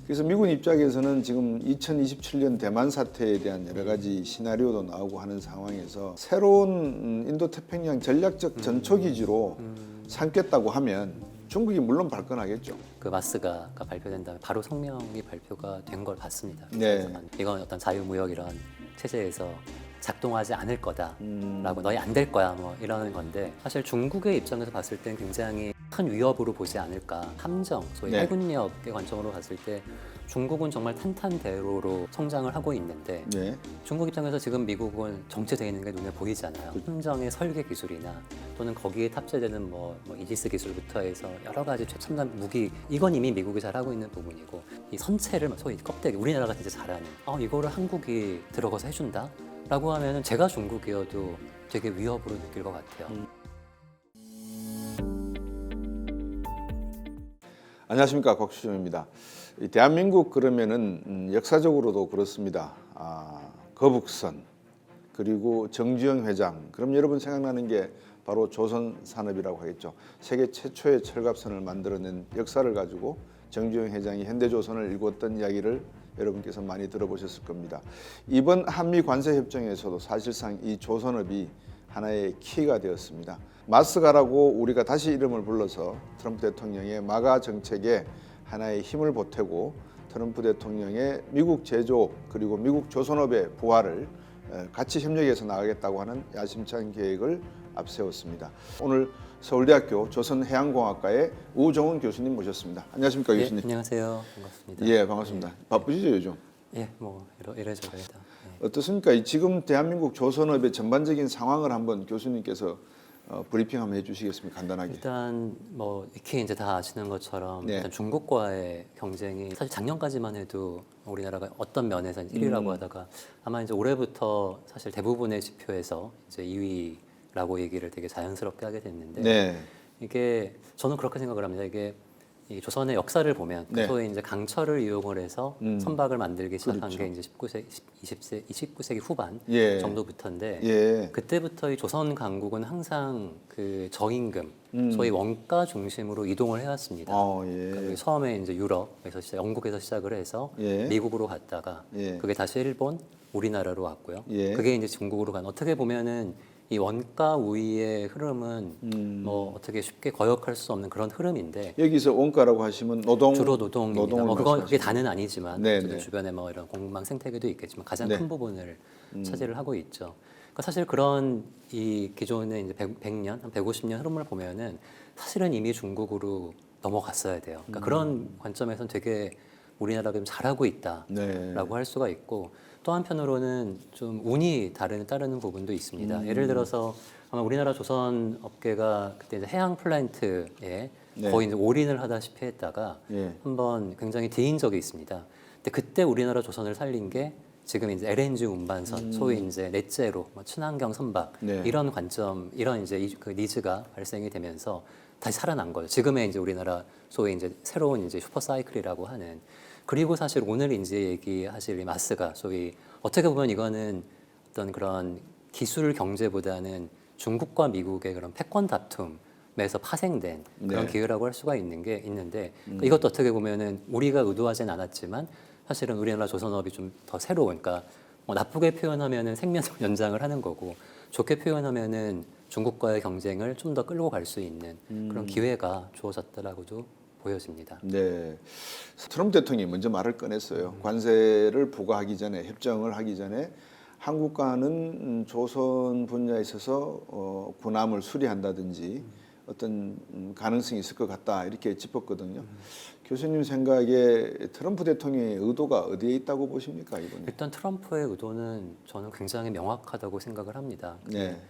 그래서 미군 입장에서는 지금 2027년 대만 사태에 대한 여러 가지 시나리오도 나오고 하는 상황에서 새로운 인도태평양 전략적 전초기지로 삼겠다고 하면 중국이 물론 발끈하겠죠. 그 마스가 발표된 다음에 바로 성명이 발표가 된 걸 봤습니다. 네. 이건 어떤 자유무역 이런 체제에서 작동하지 않을 거다라고 너희 안 될 거야 뭐 이러는 건데 사실 중국의 입장에서 봤을 땐 굉장히 큰 위협으로 보지 않을까. 함정, 소위 네. 해군력의 관점으로 봤을 때 중국은 정말 탄탄대로로 성장을 하고 있는데 네. 중국 입장에서 지금 미국은 정체되어 있는 게 눈에 보이잖아요. 함정의 설계 기술이나 또는 거기에 탑재되는 뭐 이지스 기술부터 해서 여러 가지 최첨단 무기 이건 이미 미국이 잘하고 있는 부분이고 이 선체를 소위 껍데기 우리나라가 진짜 잘하는 이거를 한국이 들어가서 해준다? 라고 하면은 제가 중국이어도 되게 위협으로 느낄 것 같아요. 안녕하십니까, 곽수정입니다. 대한민국 그러면은 역사적으로도 그렇습니다. 거북선 그리고 정주영 회장. 그럼 여러분 생각나는 게 바로 조선산업이라고 하겠죠. 세계 최초의 철갑선을 만들어낸 역사를 가지고 정주영 회장이 현대조선을 일궜던 이야기를 여러분께서 많이 들어보셨을 겁니다. 이번 한미 관세 협정에서도 사실상 이 조선업이 하나의 키가 되었습니다. 마스가라고 우리가 다시 이름을 불러서 트럼프 대통령의 마가 정책에 하나의 힘을 보태고 트럼프 대통령의 미국 제조업 그리고 미국 조선업의 부활을 같이 협력해서 나가겠다고 하는 야심찬 계획을 앞세웠습니다. 오늘 서울대학교 조선해양공학과의 우정훈 교수님 모셨습니다. 안녕하십니까, 교수님? 안녕하세요. 반갑습니다. 예, 반갑습니다. 바쁘시죠, 요즘? 예, 뭐 이래저래다. 어떻습니까? 지금 대한민국 조선업의 전반적인 상황을 한번 교수님께서 브리핑 한번 해주시겠습니까? 간단하게. 일단 뭐 익히 이제 다 아시는 것처럼 네. 일단 중국과의 경쟁이 사실 작년까지만 해도 우리나라가 어떤 면에서 1위라고 하다가 아마 이제 올해부터 사실 대부분의 지표에서 이제 2위라고 얘기를 되게 자연스럽게 하게 됐는데 네. 이게 저는 그렇게 생각을 합니다. 이게 이 조선의 역사를 보면 네. 소위 이제 강철을 이용을 해서 선박을 만들기 시작한 그렇죠. 게 이제 19세기 후반 예. 정도부터인데 예. 그때부터 이 조선 강국은 항상 그 저임금, 소위 원가 중심으로 이동을 해왔습니다. 예. 그러니까 처음에 이제 유럽에서 영국에서 시작을 해서 예. 미국으로 갔다가 예. 그게 다시 일본, 우리나라로 왔고요. 예. 그게 이제 중국으로 간. 어떻게 보면은 이 원가 우위의 흐름은 뭐 어떻게 쉽게 거역할 수 없는 그런 흐름인데 여기서 원가라고 하시면 주로 노동입니다. 노동을 그게 말씀하시는 다는 아니지만 네, 어쨌든 네. 주변에 뭐 이런 공방 생태계도 있겠지만 가장 네. 큰 부분을 차지를 하고 있죠. 그러니까 사실 그런 이 기존의 이제 100년, 한 150년 흐름을 보면은 사실은 이미 중국으로 넘어갔어야 돼요. 그러니까 그런 관점에서는 되게 우리나라가 좀 잘하고 있다라고 네. 할 수가 있고 또 한편으로는 좀 운이 따르는 부분도 있습니다. 예를 들어서 아마 우리나라 조선 업계가 그때 이제 해양 플랜트에 네. 거의 이제 올인을 하다시피 했다가 예. 한번 굉장히 뒤인 적이 있습니다. 근데 그때 우리나라 조선을 살린 게 지금 이제 LNG 운반선, 소위 이제 넷제로, 뭐 친환경 선박 네. 이런 관점, 이런 이제 그 니즈가 발생이 되면서 다시 살아난 거죠. 지금의 이제 우리나라 소위 이제 새로운 이제 슈퍼 사이클이라고 하는. 그리고 사실 오늘 이제 얘기하실 이 마스가 소위 어떻게 보면 이거는 어떤 그런 기술 경제보다는 중국과 미국의 그런 패권 다툼에서 파생된 그런 네. 기회라고 할 수가 있는데 이것도 어떻게 보면은 우리가 의도하진 않았지만 사실은 우리나라 조선업이 좀 더 새로운, 그러니까 뭐 나쁘게 표현하면은 생명력 연장을 하는 거고 좋게 표현하면은 중국과의 경쟁을 좀 더 끌고 갈 수 있는 그런 기회가 주어졌다라고도 보여집니다. 네. 트럼프 대통령이 먼저 말을 꺼냈어요. 관세를 부과하기 전에, 협정을 하기 전에 한국과는 조선 분야에 있어서 군함을 수리한다든지 어떤 가능성이 있을 것 같다 이렇게 짚었거든요. 교수님 생각에 트럼프 대통령의 의도가 어디에 있다고 보십니까, 이번에? 일단 트럼프의 의도는 저는 굉장히 명확하다고 생각을 합니다. 네.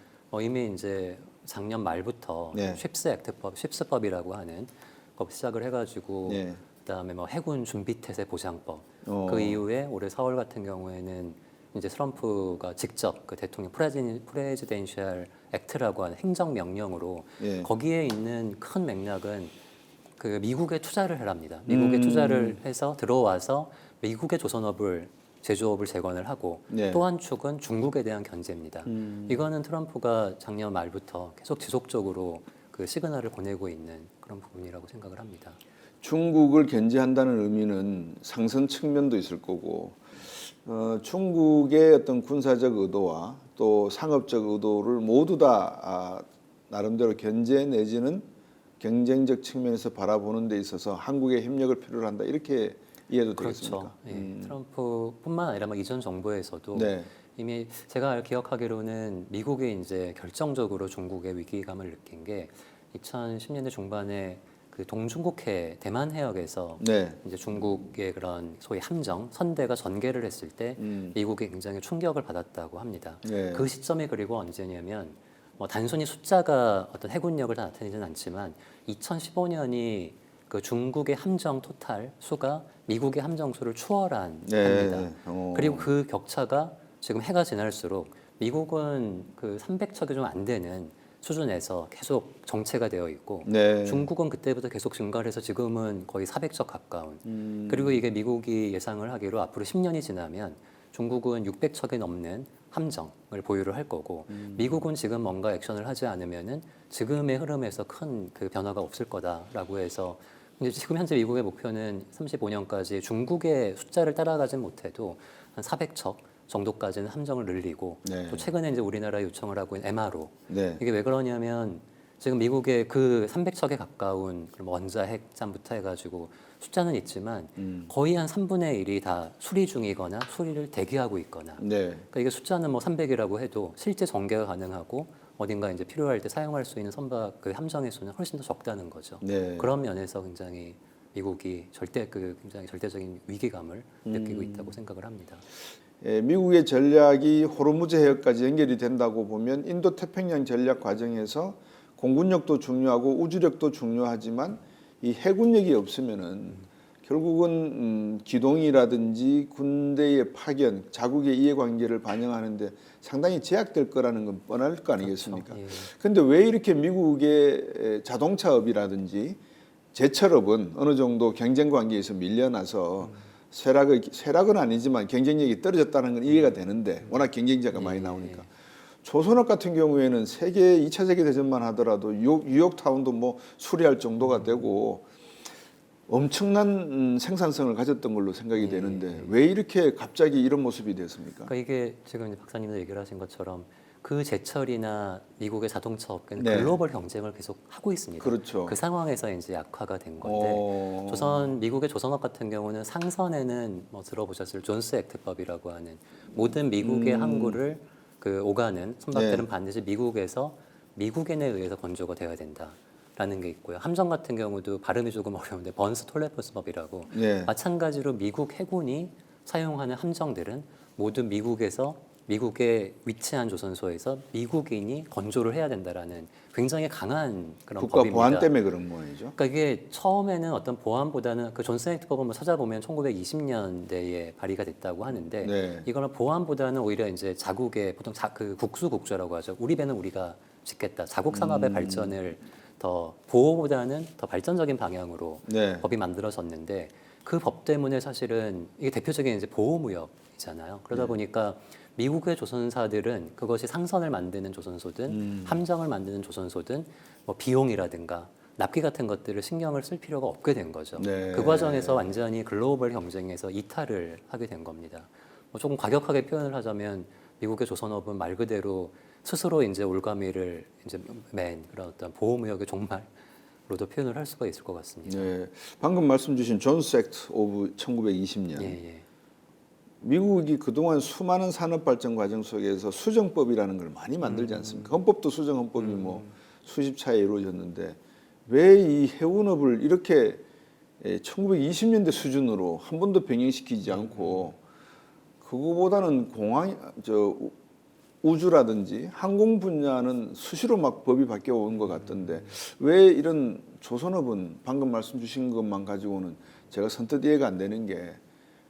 이미 이제 작년 말부터 네. 쉽스 액트법, 쉽스법이라고 하는 법 시작을 해가지고 네. 그다음에 뭐 해군 준비태세 보장법. 어. 그 이후에 올해 4월 같은 경우에는 이제 트럼프가 직접 그 대통령 프레지덴셜 액트라고 하는 행정 명령으로 예. 거기에 있는 큰 맥락은 그 미국에 투자를 해랍니다. 미국에 투자를 해서 들어와서 미국의 조선업을 제조업을 재건을 하고 네. 또 한 축은 중국에 대한 견제입니다. 이거는 트럼프가 작년 말부터 계속 지속적으로 그 시그널을 보내고 있는 그런 부분이라고 생각을 합니다. 중국을 견제한다는 의미는 상선 측면도 있을 거고 중국의 어떤 군사적 의도와 또 상업적 의도를 모두 다 나름대로 견제 내지는 경쟁적 측면에서 바라보는 데 있어서 한국의 협력을 필요로 한다 이렇게 이해도 되겠습니까? 그렇죠. 예, 트럼프뿐만 아니라 뭐 이전 정부에서도 네. 이미 제가 기억하기로는 미국이 이제 결정적으로 중국의 위기감을 느낀 게 2010년대 중반에 그 동중국해 대만 해역에서 네. 이제 중국의 그런 소위 함정 선대가 전개를 했을 때 미국이 굉장히 충격을 받았다고 합니다. 네. 그 시점이 그리고 언제냐면 뭐 단순히 숫자가 어떤 해군력을 다 나타내지는 않지만 2015년이 그 중국의 함정 토탈 수가 미국의 함정 수를 추월한 네. 합니다. 그리고 그 격차가 지금 해가 지날수록 미국은 그 300척이 좀 안 되는 수준에서 계속 정체가 되어 있고 네. 중국은 그때부터 계속 증가를 해서 지금은 거의 400척 가까운 그리고 이게 미국이 예상을 하기로 앞으로 10년이 지나면 중국은 600척이 넘는 함정을 보유를 할 거고 미국은 지금 뭔가 액션을 하지 않으면은 지금의 흐름에서 큰 그 변화가 없을 거다라고 해서 이제 지금 현재 미국의 목표는 35년까지 중국의 숫자를 따라가진 못해도 한 400척 정도까지는 함정을 늘리고 네. 또 최근에 이제 우리나라에 요청을 하고 있는 MRO 네. 이게 왜 그러냐면 지금 미국의 그 300척에 가까운 그런 원자 핵잠부터 해가지고 숫자는 있지만 거의 한 3분의 1이 다 수리 중이거나 수리를 대기하고 있거나 네. 그러니까 이게 숫자는 뭐 300이라고 해도 실제 전개가 가능하고 어딘가 이제 필요할 때 사용할 수 있는 선박 그 함정의 수는 훨씬 더 적다는 거죠. 네. 그런 면에서 굉장히 미국이 굉장히 절대적인 위기감을 느끼고 있다고 생각을 합니다. 미국의 전략이 호르무즈 해역까지 연결이 된다고 보면 인도 태평양 전략 과정에서 공군력도 중요하고 우주력도 중요하지만 이 해군력이 없으면은 결국은 기동이라든지 군대의 파견, 자국의 이해관계를 반영하는데 상당히 제약될 거라는 건 뻔할 거 아니겠습니까? 그렇죠. 예. 그런데 왜 이렇게 미국의 자동차업이라든지 제철업은 어느 정도 경쟁 관계에서 밀려나서 쇠락은 아니지만 경쟁력이 떨어졌다는 건 이해가 되는데 워낙 경쟁자가 많이 나오니까 조선업 같은 경우에는 세계 2차 세계대전만 하더라도 뉴욕타운도 뭐 수리할 정도가 되고 엄청난 생산성을 가졌던 걸로 생각이 되는데 왜 이렇게 갑자기 이런 모습이 됐습니까? 그러니까 이게 지금 이제 박사님도 얘기를 하신 것처럼 그 제철이나 미국의 자동차 업계는 네. 글로벌 경쟁을 계속 하고 있습니다. 그렇죠. 그 상황에서 이제 약화가 된 건데 미국의 조선업 같은 경우는 상선에는 뭐 들어보셨을 존스 액트법이라고 하는 모든 미국의 항구를 그 오가는 선박들은 네. 반드시 미국에서 미국인에 의해서 건조가 되어야 된다라는 게 있고요. 함정 같은 경우도 발음이 조금 어려운데 번스 톨레포스법이라고 네. 마찬가지로 미국 해군이 사용하는 함정들은 모두 미국에 위치한 조선소에서 미국인이 건조를 해야 된다라는 굉장히 강한 그런 국가 법입니다. 보안 때문에 그런 모양이죠. 그러니까 이게 처음에는 어떤 보안보다는 그 존슨 액트법은 뭐 찾아보면 1920년대에 발의가 됐다고 하는데 네. 이거는 보안보다는 오히려 이제 자국의 보통 그 국수국조라고 하죠. 우리 배는 우리가 짓겠다. 자국 산업의 발전을 더 보호보다는 더 발전적인 방향으로 네. 법이 만들어졌는데 그 법 때문에 사실은 이게 대표적인 이제 보호무역이잖아요. 그러다 보니까 미국의 조선사들은 그것이 상선을 만드는 조선소든 함정을 만드는 조선소든 뭐 비용이라든가 납기 같은 것들을 신경을 쓸 필요가 없게 된 거죠. 네. 그 과정에서 완전히 글로벌 경쟁에서 이탈을 하게 된 겁니다. 뭐 조금 과격하게 표현을 하자면 미국의 조선업은 말 그대로 스스로 이제 올가미를 이제 맨 그런 어떤 보호무역의 종말로도 표현을 할 수가 있을 것 같습니다. 네. 방금 말씀 주신 존스 액트 오브 1920년. 예. 미국이 그동안 수많은 산업 발전 과정 속에서 수정법이라는 걸 많이 만들지 않습니까? 헌법도 수정 헌법이 뭐 수십 차례 이루어졌는데 왜 이 해운업을 이렇게 1920년대 수준으로 한 번도 병행시키지 않고 그거보다는 우주라든지 항공 분야는 수시로 막 법이 바뀌어 온 것 같던데 왜 이런 조선업은 방금 말씀 주신 것만 가지고는 제가 선뜻 이해가 안 되는 게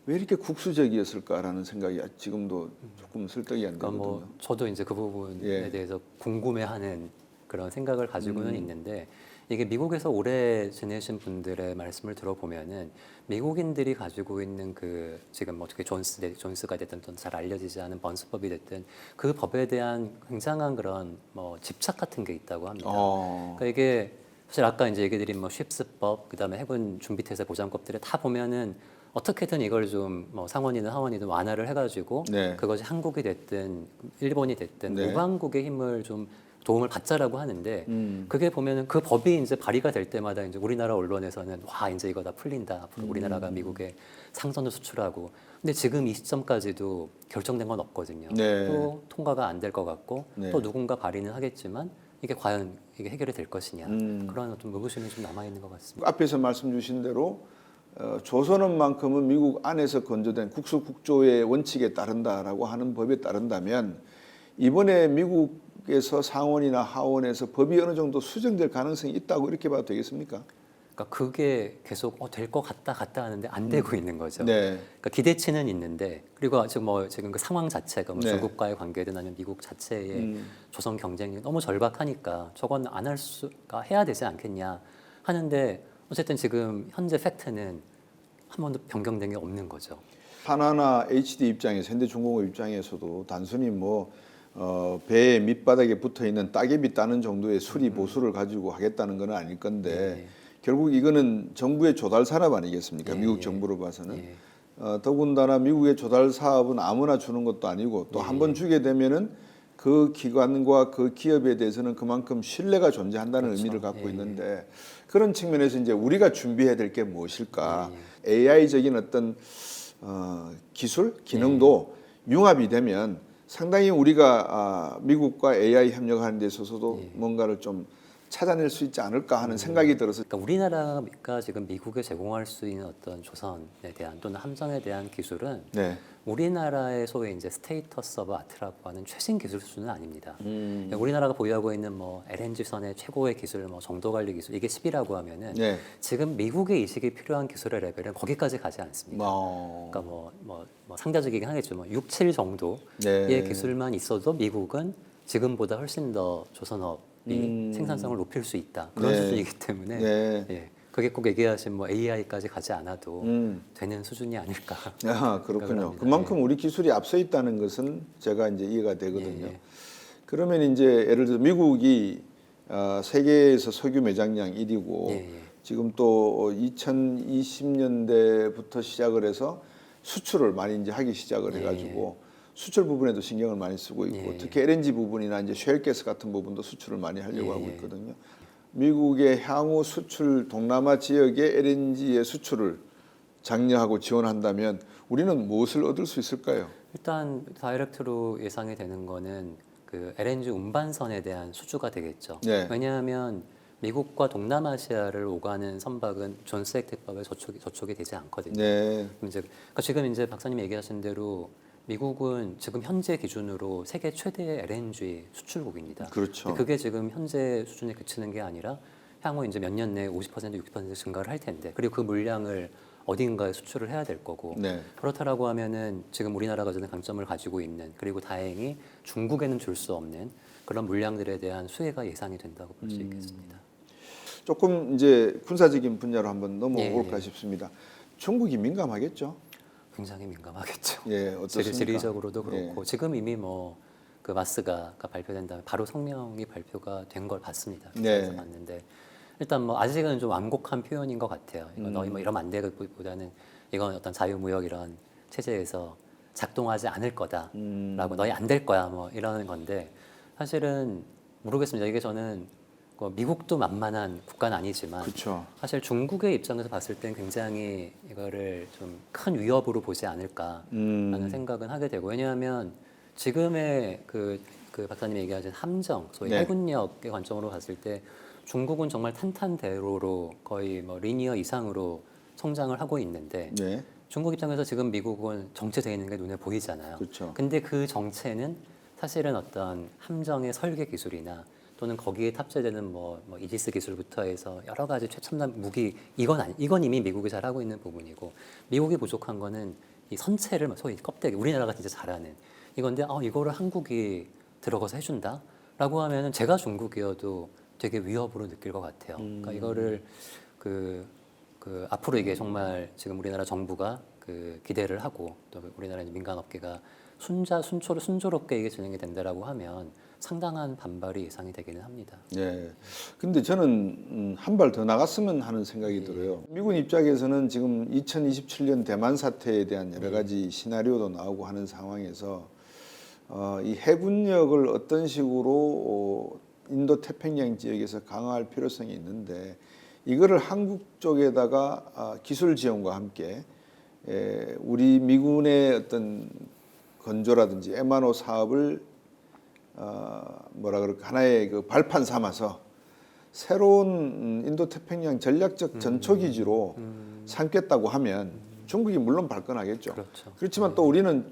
왜 이렇게 국수적이었을까라는 생각이 지금도 조금 설득이 안 그러니까 되거든요. 뭐 저도 이제 그 부분에 대해서 궁금해하는 그런 생각을 가지고는 있는데 이게 미국에서 오래 지내신 분들의 말씀을 들어보면은 미국인들이 가지고 있는 그 지금 어떻게 존스가 됐든 또 잘 알려지지 않은 번스법이 됐든 그 법에 대한 굉장한 그런 뭐 집착 같은 게 있다고 합니다. 그러니까 이게 사실 아까 이제 얘기 드린 뭐 쉽스법, 그다음에 해군 준비태세 보장법들을 다 보면은 어떻게든 이걸 좀 뭐 상원이든 하원이든 완화를 해가지고 네. 그것이 한국이 됐든 일본이 됐든 네. 우방국의 힘을 좀 도움을 받자라고 하는데 음. 그게 보면은 그 법이 이제 발의가 될 때마다 이제 우리나라 언론에서는 와 이제 이거 다 풀린다 앞으로 우리나라가 미국에 상선을 수출하고 근데 지금 이 시점까지도 결정된 건 없거든요. 네. 또 통과가 안 될 것 같고 네. 또 누군가 발의는 하겠지만 이게 과연 이게 해결이 될 것이냐 음. 그런 어떤 의구심이 좀 남아 있는 것 같습니다. 앞에서 말씀 주신 대로 조선업만큼은 미국 안에서 건조된 국수국조의 원칙에 따른다라고 하는 법에 따른다면 이번에 미국에서 상원이나 하원에서 법이 어느 정도 수정될 가능성이 있다고 이렇게 봐도 되겠습니까? 그러니까 그게 계속 될 것 같다 하는데 안 되고 있는 거죠. 네. 그러니까 기대치는 있는데 그리고 지금 그 상황 자체가 뭐 네. 중국과의 관계든 아니면 미국 자체의 조선 경쟁이 너무 절박하니까 저건 안 할 수가 해야 되지 않겠냐 하는데 어쨌든 지금 현재 팩트는 한 번도 변경된 게 없는 거죠. 하나나 HD 입장에서 현대중공업 입장에서도 단순히 배의 밑바닥에 붙어 있는 따개비 따는 정도의 수리 보수를 가지고 하겠다는 건 아닐 건데 결국 이거는 정부의 조달 산업 아니겠습니까? 미국 정부로 봐서는 더군다나 미국의 조달 사업은 아무나 주는 것도 아니고 또 한 번 주게 되면은 그 기관과 그 기업에 대해서는 그만큼 신뢰가 존재한다는 그렇죠. 의미를 갖고 있는데 그런 측면에서 이제 우리가 준비해야 될 게 무엇일까? AI적인 어떤 기술, 기능도 융합이 되면 상당히 우리가 미국과 AI 협력하는 데 있어서도 뭔가를 좀 찾아낼 수 있지 않을까 하는 생각이 들어서 그러니까 우리나라가 지금 미국에 제공할 수 있는 어떤 조선에 대한 또는 함정에 대한 기술은 네. 우리나라의 소위 이제 스테이터스 오브 아트라고 하는 최신 기술 수준은 아닙니다. 그러니까 우리나라가 보유하고 있는 뭐 LNG선의 최고의 기술, 뭐 정도 관리 기술 이게 10이라고 하면은 네. 지금 미국의 이식이 필요한 기술의 레벨은 거기까지 가지 않습니다. 그러니까 뭐 상대적이긴 하겠죠. 뭐 6, 7 정도의 네. 기술만 있어도 미국은 지금보다 훨씬 더 조선업이 생산성을 높일 수 있다. 그런 네. 수준이기 때문에 네. 예, 그게 꼭 얘기하신 뭐 AI까지 가지 않아도 되는 수준이 아닐까. 아, 그렇군요. 그만큼 우리 기술이 앞서 있다는 것은 제가 이제 이해가 되거든요. 그러면 이제 예를 들어 미국이 세계에서 석유 매장량 1위고 지금 또 2020년대부터 시작을 해서 수출을 많이 이제 하기 시작을 해가지고 수출 부분에도 신경을 많이 쓰고 있고 특히 LNG 부분이나 이제 셰일가스 같은 부분도 수출을 많이 하려고 하고 있거든요. 미국의 향후 수출 동남아 지역의 LNG의 수출을 장려하고 지원한다면 우리는 무엇을 얻을 수 있을까요? 일단 다이렉트로 예상이 되는 거는 그 LNG 운반선에 대한 수주가 되겠죠. 네. 왜냐하면 미국과 동남아시아를 오가는 선박은 존스 액트법에 저촉이 되지 않거든요. 네. 그러니까 지금 이제 박사님이 얘기하신 대로 미국은 지금 현재 기준으로 세계 최대의 LNG 수출국입니다. 그렇죠. 그게 지금 현재 수준에 그치는 게 아니라 향후 이제 몇 년 내에 50% 60% 증가를 할 텐데 그리고 그 물량을 어딘가에 수출을 해야 될 거고 네. 그렇다라고 하면은 지금 우리나라가 저는 강점을 가지고 있는 그리고 다행히 중국에는 줄 수 없는 그런 물량들에 대한 수혜가 예상이 된다고 볼 수 있겠습니다. 조금 이제 군사적인 분야로 한번 넘어볼까 싶습니다. 중국이 민감하겠죠? 굉장히 민감하겠죠. 예, 어떻습니까? 지리적으로도 그렇고 지금 이미 뭐 그 마스가 발표된 다음에 바로 성명이 발표가 된 걸 봤습니다. 그래서 봤는데 일단 뭐 아직은 좀 완곡한 표현인 것 같아요. 이거 너희 뭐 이러면 안 되기보다는 이건 어떤 자유무역 이런 체제에서 작동하지 않을 거다라고 너희 안 될 거야 뭐 이러는 건데 사실은 모르겠습니다. 이게 저는 미국도 만만한 국가는 아니지만 그렇죠. 사실 중국의 입장에서 봤을 땐 굉장히 이거를 좀 큰 위협으로 보지 않을까라는 생각은 하게 되고 왜냐하면 지금의 그 박사님이 얘기하신 함정, 소위 해군력의 관점으로 봤을 때 중국은 정말 탄탄대로로 거의 뭐 리니어 이상으로 성장을 하고 있는데 중국 입장에서 지금 미국은 정체되어 있는 게 눈에 보이잖아요. 그렇죠. 근데 그 정체는 사실은 어떤 함정의 설계 기술이나 또는 거기에 탑재되는 뭐 이지스 기술부터 해서 여러 가지 최첨단 무기 이건 이미 미국이 잘하고 있는 부분이고 미국이 부족한 거는 이 선체를 소위 껍데기 우리나라가 진짜 잘하는 이건데 이거를 한국이 들어가서 해준다라고 하면은 제가 중국이어도 되게 위협으로 느낄 것 같아요. 그러니까 이거를 앞으로 이게 정말 지금 우리나라 정부가 그 기대를 하고 또 우리나라 민간 업계가 순조롭게 이게 진행이 된다라고 하면 상당한 반발이 예상이 되기는 합니다. 네. 근데 저는 한 발 더 나갔으면 하는 생각이 들어요. 미군 입장에서는 지금 2027년 대만 사태에 대한 여러 가지 시나리오도 나오고 하는 상황에서 이 해군력을 어떤 식으로 인도 태평양 지역에서 강화할 필요성이 있는데 이거를 한국 쪽에다가 기술 지원과 함께 우리 미군의 어떤 건조라든지 M1O 사업을 뭐라 그럴까 하나의 그 발판 삼아서 새로운 인도 태평양 전략적 전초 기지로 삼겠다고 하면 중국이 물론 발끈하겠죠. 그렇죠. 그렇지만 또 우리는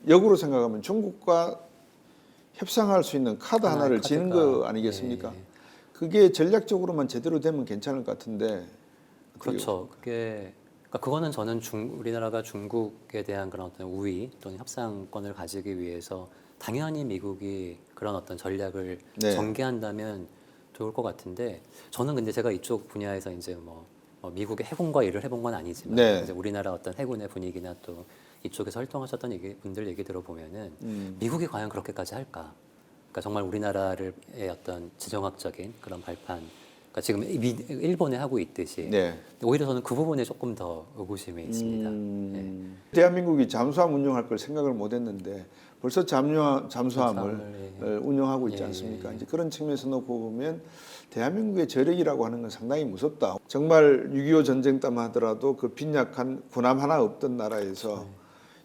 역으로 생각하면 중국과 협상할 수 있는 카드 하나를 지는 거 아니겠습니까? 예. 그게 전략적으로만 제대로 되면 괜찮을 것 같은데. 그렇죠. 그러니까 그거는 저는 우리나라가 중국에 대한 그런 어떤 우위 또는 협상권을 가지기 위해서 당연히 미국이 그런 어떤 전략을 네. 전개한다면 좋을 것 같은데 저는 근데 제가 이쪽 분야에서 이제 뭐 미국의 해군과 일을 해본 건 아니지만 네. 이제 우리나라 어떤 해군의 분위기나 또 이쪽에서 활동하셨던 분들 얘기 들어보면은 미국이 과연 그렇게까지 할까? 그러니까 정말 우리나라의 어떤 지정학적인 그런 발판, 그러니까 지금 일본에 하고 있듯이 네. 오히려 저는 그 부분에 조금 더 의구심이 있습니다. 네. 대한민국이 잠수함 운영할 걸 생각을 못했는데 벌써 잠수함을 잠수함을, 운영하고 있지 예, 않습니까? 예. 이제 그런 측면에서 놓고 보면 대한민국의 저력이라고 하는 건 상당히 무섭다. 정말 6.25 전쟁 때 하더라도 그 빈약한 군함 하나 없던 나라에서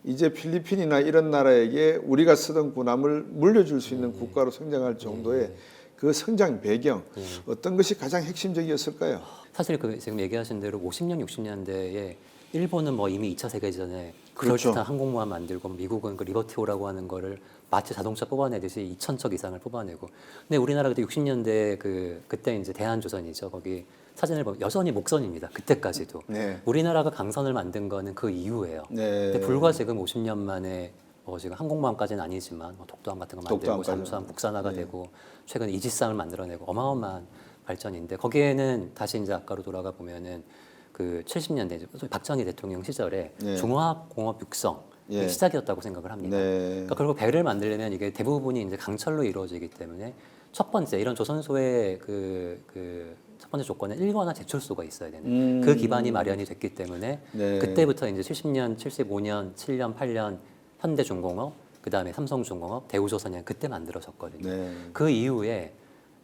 이제 필리핀이나 이런 나라에게 우리가 쓰던 군함을 물려줄 수 있는 국가로 성장할 정도의 그 성장 배경 어떤 것이 가장 핵심적이었을까요? 사실 그 지금 얘기하신 대로 50년, 60년대에 일본은 뭐 이미 2차 세계대전에 그렇죠. 그럴듯한 항공모함 만들고 미국은 그 리버티오라고 하는 거를 마치 자동차 뽑아내듯이 2,000척 이상을 뽑아내고 근데 우리나라 그때 60년대 그때 이제 대한조선이죠. 거기 사진을 보면 여전히 목선입니다. 그때까지도. 네. 우리나라가 강선을 만든 거는 그 이후예요. 네. 근데 불과 지금 50년 만에 지금 항공모함까지는 아니지만 독도함 같은 거 만들고 독도함까지. 잠수함 국산화가 네. 되고 최근 이지스함을 만들어내고 어마어마한 발전인데 거기에는 다시 이제 아까로 돌아가 보면은 그 70년대 박정희 대통령 시절에 네. 중화공업 육성 예. 시작이었다고 생각을 합니다. 네. 그러니까 그리고 배를 만들려면 이게 대부분이 이제 강철로 이루어지기 때문에 첫 번째 이런 조선소의 첫 번째 조건은 일거나 제출소가 있어야 되는 그 기반이 마련이 됐기 때문에 네. 그때부터 이제 70년, 75년, 7년, 8년 현대중공업, 그 다음에 삼성중공업, 대우조선이 그때 만들어졌거든요. 네. 그 이후에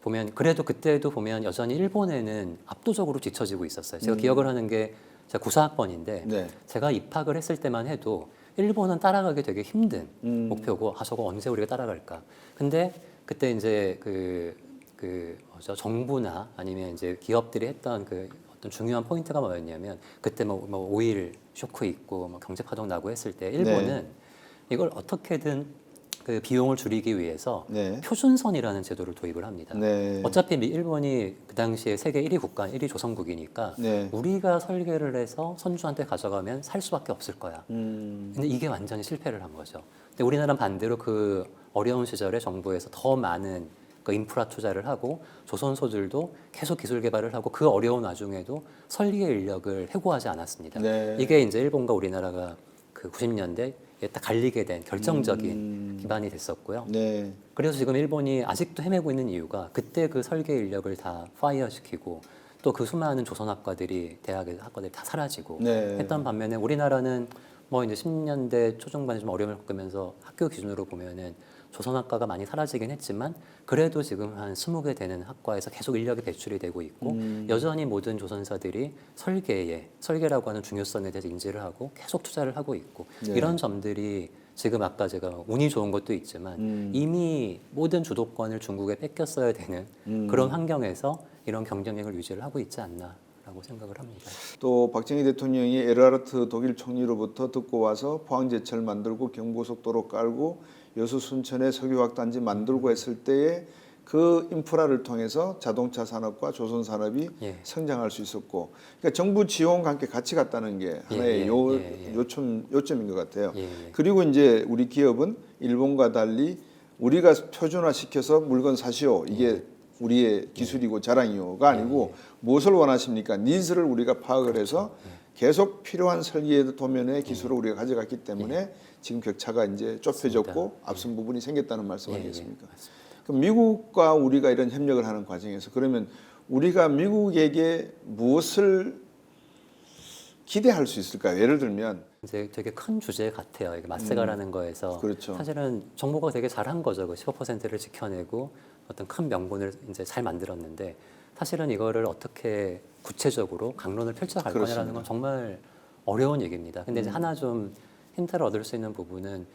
보면 그래도 그때도 보면 여전히 일본에는 압도적으로 뒤처지고 있었어요. 제가 기억을 하는 게 제가 94학번인데 네. 제가 입학을 했을 때만 해도 일본은 따라가기 되게 힘든 목표고 저거 언제 우리가 따라갈까? 근데 그때 이제 정부나 아니면 이제 기업들이 했던 어떤 중요한 포인트가 뭐였냐면 그때 뭐 오일 쇼크 있고 뭐 경제 파동 나고 했을 때 일본은 이걸 어떻게든 그 비용을 줄이기 위해서 네. 표준선이라는 제도를 도입을 합니다. 네. 어차피 일본이 그 당시에 세계 1위 국가, 1위 조선국이니까 네. 우리가 설계를 해서 선주한테 가져가면 살 수밖에 없을 거야. 근데 이게 완전히 실패를 한 거죠. 근데 우리나라는 반대로 그 어려운 시절에 정부에서 더 많은 그 인프라 투자를 하고 조선소들도 계속 기술 개발을 하고 그 어려운 와중에도 설계 인력을 해고하지 않았습니다. 네. 이게 이제 일본과 우리나라가 그 90년대 딱 갈리게 된 결정적인 기반이 됐었고요. 네. 그래서 지금 일본이 아직도 헤매고 있는 이유가 그때 그 설계 인력을 다 파이어 시키고 또 그 수많은 조선학과들이 대학의 학과들이 다 사라지고 네. 했던 반면에 우리나라는 뭐 이제 10년대 초중반에 좀 어려움을 겪으면서 학교 기준으로 보면은 조선학과가 많이 사라지긴 했지만 그래도 지금 한 20개 되는 학과에서 계속 인력이 배출이 되고 있고 여전히 모든 조선사들이 설계라고 하는 중요성에 대해서 인지를 하고 계속 투자를 하고 있고 네. 이런 점들이 지금 아까 제가 운이 좋은 것도 있지만 이미 모든 주도권을 중국에 뺏겼어야 되는 그런 환경에서 이런 경쟁력을 유지를 하고 있지 않나라고 생각을 합니다. 또 박정희 대통령이 에르하르트 독일 총리로부터 듣고 와서 포항제철 만들고 경부고속도로 깔고 여수 순천에 석유화학단지 만들고 했을 때에 그 인프라를 통해서 자동차 산업과 조선 산업이 성장할 수 있었고, 그러니까 정부 지원과 함께 같이 갔다는 게 하나의 요점인 것 같아요. 그리고 이제 우리 기업은 일본과 달리 우리가 표준화시켜서 물건 사시오, 이게 우리의 기술이고 자랑이요가 아니고 무엇을 원하십니까? 니즈를 우리가 파악을 해서 계속 필요한 설계 도면의 기술을 우리가 가져갔기 때문에 지금 격차가 이제 좁혀졌고 앞선 부분이 생겼다는 말씀 아니겠습니까? 그럼 미국과 우리가 이런 협력을 하는 과정에서 그러면 우리가 미국에게 무엇을 기대할 수 있을까요? 예를 들면 이제 되게 큰 주제 같아요. 이게 마스가라는 거에서 그렇죠. 사실은 정부가 되게 잘한 거죠. 그 15%를 지켜내고 어떤 큰 명분을 이제 잘 만들었는데 사실은 이거를 어떻게 구체적으로 강론을 펼쳐갈 거냐라는 건 정말 어려운 얘기입니다. 근데 이제 하나 좀 힌트를 얻을 수 있는 부분은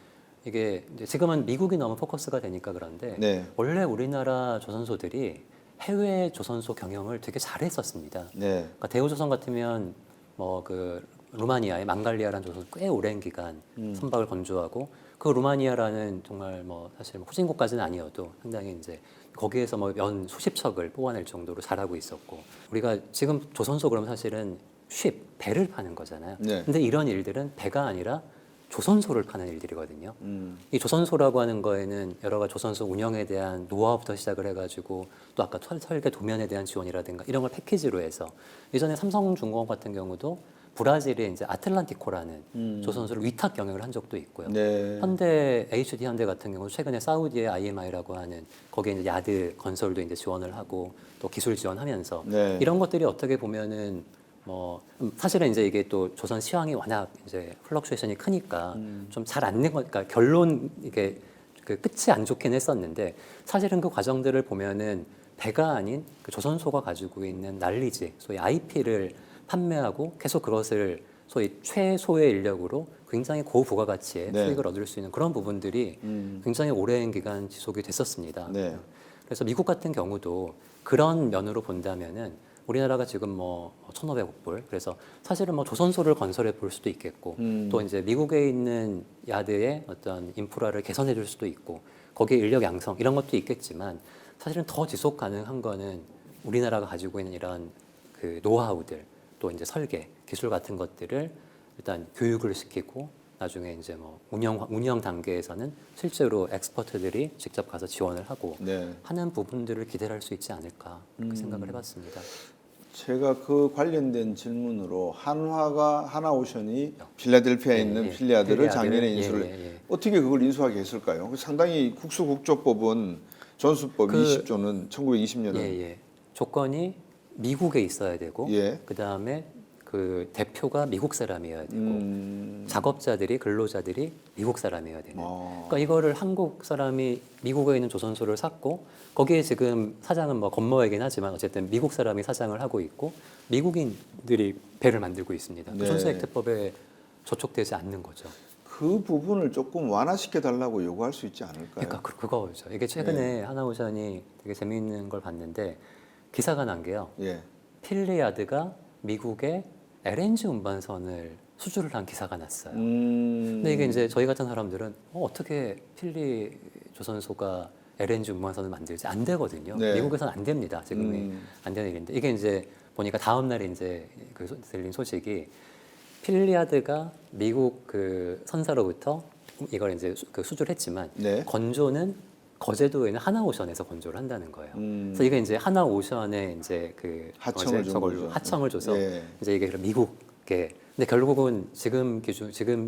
이게 이제 지금은 미국이 너무 포커스가 되니까 그런데 네. 원래 우리나라 조선소들이 해외 조선소 경영을 되게 잘했었습니다. 네. 그러니까 대우조선 같으면 뭐 그 루마니아의 망갈리아라는 조선 꽤 오랜 기간 선박을 건조하고 그 루마니아라는 정말 뭐 사실 뭐 후진국까지는 아니어도 상당히 이제 거기에서 뭐 연 수십 척을 뽑아낼 정도로 잘하고 있었고 우리가 지금 조선소 그러면 사실은 배를 파는 거잖아요. 네. 근데 이런 일들은 배가 아니라 조선소를 파는 일들이거든요. 이 조선소라고 하는 거에는 여러 가지 조선소 운영에 대한 노하우부터 시작을 해가지고 또 아까 설계 도면에 대한 지원이라든가 이런 걸 패키지로 해서 예전에 삼성중공업 같은 경우도 브라질에 이제 아틀란티코라는 조선소를 위탁 경영을 한 적도 있고요. 네. 현대 HD 현대 같은 경우 최근에 사우디의 IMI라고 하는 거기에 이제 야드 건설도 이제 지원을 하고 또 기술 지원하면서 네. 이런 것들이 어떻게 보면은 뭐 사실은 이제 이게 또 조선 시황이 워낙 이제 플럭추에이션이 크니까 좀 잘 안 된 거니까 결론 이게 그 끝이 안 좋긴 했었는데 사실은 그 과정들을 보면은 배가 아닌 그 조선소가 가지고 있는 난리지 소위 IP를 판매하고 계속 그것을 소위 최소의 인력으로 굉장히 고부가가치의 네. 수익을 얻을 수 있는 그런 부분들이 굉장히 오랜 기간 지속이 됐었습니다. 네. 그래서 미국 같은 경우도 그런 면으로 본다면은 우리나라가 지금 뭐 1,500억 불 그래서 사실은 뭐 조선소를 건설해 볼 수도 있겠고 또 이제 미국에 있는 야드의 어떤 인프라를 개선해 줄 수도 있고 거기에 인력 양성 이런 것도 있겠지만 사실은 더 지속 가능한 거는 우리나라가 가지고 있는 이런 그 노하우들 또 이제 설계 기술 같은 것들을 일단 교육을 시키고 나중에 이제 뭐 운영 단계에서는 실제로 엑스퍼트들이 직접 가서 지원을 하고 네. 하는 부분들을 기대할 수 있지 않을까 그렇게 생각을 해봤습니다. 제가 그 관련된 질문으로 한화가 하나오션이 필라델피아에 있는 필리아드를 작년에 인수를 어떻게 그걸 인수하게 했을까요? 상당히 국수국조법은 존수법 20조는 1920년에 조건이 미국에 있어야 되고 예. 그 다음에 그 대표가 미국 사람이어야 되고 작업자들이 근로자들이 미국 사람이어야 되는. 그러니까 이거를 한국 사람이 미국에 있는 조선소를 샀고 거기에 지금 사장은 뭐 건모이긴 하지만 어쨌든 미국 사람이 사장을 하고 있고 미국인들이 배를 만들고 있습니다. 네. 그 존수액트법에 저촉되지 않는 거죠. 그 부분을 조금 완화시켜 달라고 요구할 수 있지 않을까요? 그러니까 그거죠. 이게 최근에 하나오션이 되게 재미있는 걸 봤는데 기사가 난 게요. 예. 필리아드가 미국에 LNG 운반선을 수주를 한 기사가 났어요. 근데 이게 이제 저희 같은 사람들은 어떻게 필리 조선소가 LNG 운반선을 만들지 안 되거든요. 네. 미국에서는 안 됩니다. 지금이 안 되는 일인데 이게 이제 보니까 다음 날에 이제 그 들린 소식이 필리아드가 미국 그 선사로부터 이걸 이제 그 수주를 했지만 네. 건조는 거제도에 있는 하나오션에서 건조를 한다는 거예요. 그래서 이게 이제 하나오션에 이제 그 하청을 준 거죠. 하청을 줘서 예. 이제 이게 미국계. 근데 결국은 지금